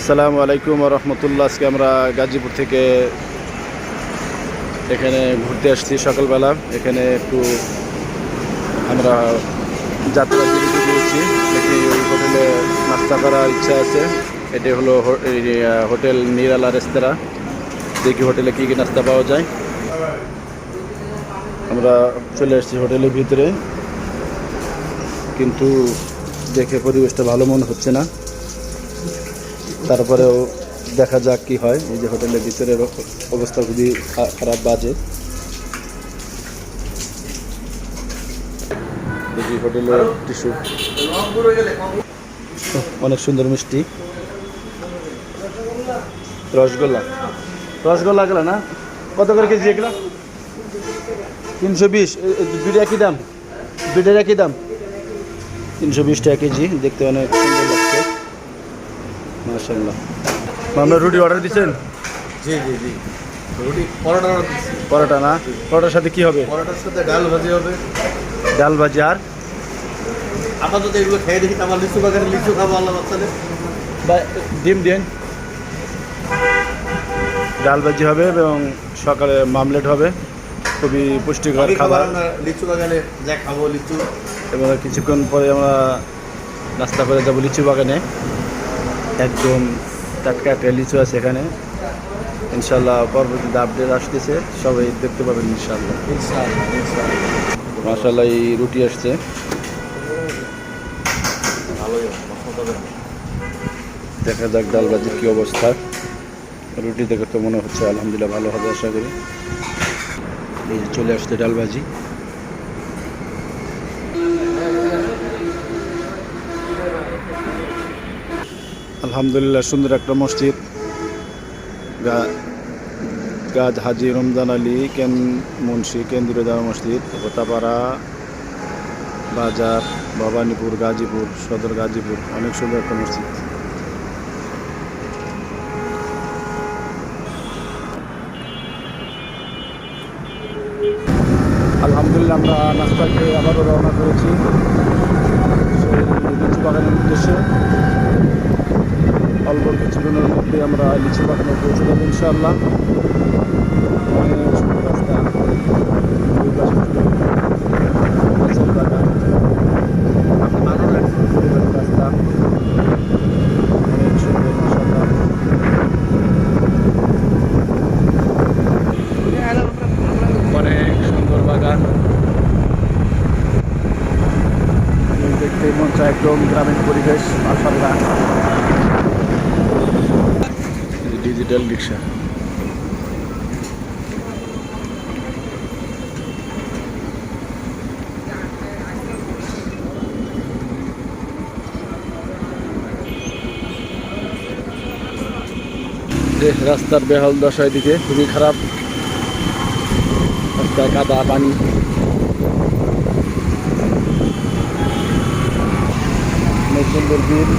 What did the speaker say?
আসসালামু আলাইকুম ওয়া রাহমাতুল্লাহ। আজকে আমরা গাজীপুর থেকে এখানে ঘুরতে আসছি সকালবেলা। এখানে একটু আমরা যাত্রা বিরতি দিয়েছি, দেখি ওই হোটেলে নাস্তা করার ইচ্ছা আছে। এটি হলো হোটেল নিরালা রেস্তোরাঁ। দেখি হোটেলে কী কী নাস্তা পাওয়া যায়। আমরা চলে আসছি হোটেলের ভিতরে, কিন্তু দেখে পরিবেশটা ভালো মনে হচ্ছে না। তারপরেও দেখা যাক কি হয়। এই যে হোটেলের ভিতরের অবস্থা খুবই খারাপ, বাজে। দেখি হোটেলের টিস্যু, অনেক সুন্দর মিষ্টি। রসগোল্লা গেল না? কত করে কেজি এগুলো? 320। দুইটা একই দাম? দুইটার একই দাম? 320 টাকা কেজি। দেখতে অনেক সুন্দর লাগছে, মাশাআল্লাহ। আপনার রুটি অর্ডার দিচ্ছেন? জি জি জি, রুটি পরোটা অর্ডার দিচ্ছি। পরোটা না? পরোটার সাথে কি হবে? পরোটার সাথে ডাল ভাজি হবে। ডাল ভাজি আর আপাতত এগুলো খেয়ে দেখি, আমার লিচু বাগানে লিচু খাবো আল্লাহ বাচ্চাদের। বা ডিম দিন। ডাল ভাজি হবে এবং সকালে মামলেট হবে। খুবই পুষ্টিকর খাবার। আমরা লিচু বাগানে যা খাবো লিচু। এবং কিছুক্ষণ পরে আমরা নাস্তা করে যাবো লিচু বাগানে। একদম টাটকা একটা লিচু আছে এখানে। ইনশাল্লাহ পরবর্তীতে আপডেট আসতেছে, সবাই দেখতে পাবেন ইনশাল্লাহ। মাশাআল্লাহ, এই রুটি আসছে। দেখা যাক ডাল ভাজির কী অবস্থা। রুটি দেখে তো মনে হচ্ছে আলহামদুলিল্লাহ ভালো হবে, আশা করি। এই যে চলে আসছে ডাল ভাজি। আলহামদুলিল্লাহ, সুন্দর একটা মসজিদ। গাজ হাজি রমজান আলী মুন্সি কেন্দ্রীয় জামা মসজিদ, হোতাপাড়া বাজার, ভবানীপুর, গাজীপুর সদর, গাজীপুর। অনেক সুন্দর একটা মসজিদ। আলহামদুলিল্লাহ, আমরা নাস্তা খেয়ে আবারও রওনা করেছি লিচু বাগানের উদ্দেশ্যে। অল্প কিছুদিনের মধ্যে আমরা লিচু বাগানে পৌঁছে যাবো ইনশাআল্লাহ। অনেক সুন্দর রাস্তা, দুই পাশে গাছের বাগান, রাস্তা অনেক সুন্দর মাশাআল্লাহ। অনেক সুন্দর বাগান, দেখতে মন চায়, একদম গ্রামীণ পরিবেশ মাশাআল্লাহ। ডিজিটাল রিক্সা। রাস্তার বেহাল দশা, এদিকে খুবই খারাপ। রাস্তায় কাদা, পানি। অনেক সুন্দর ভিড়।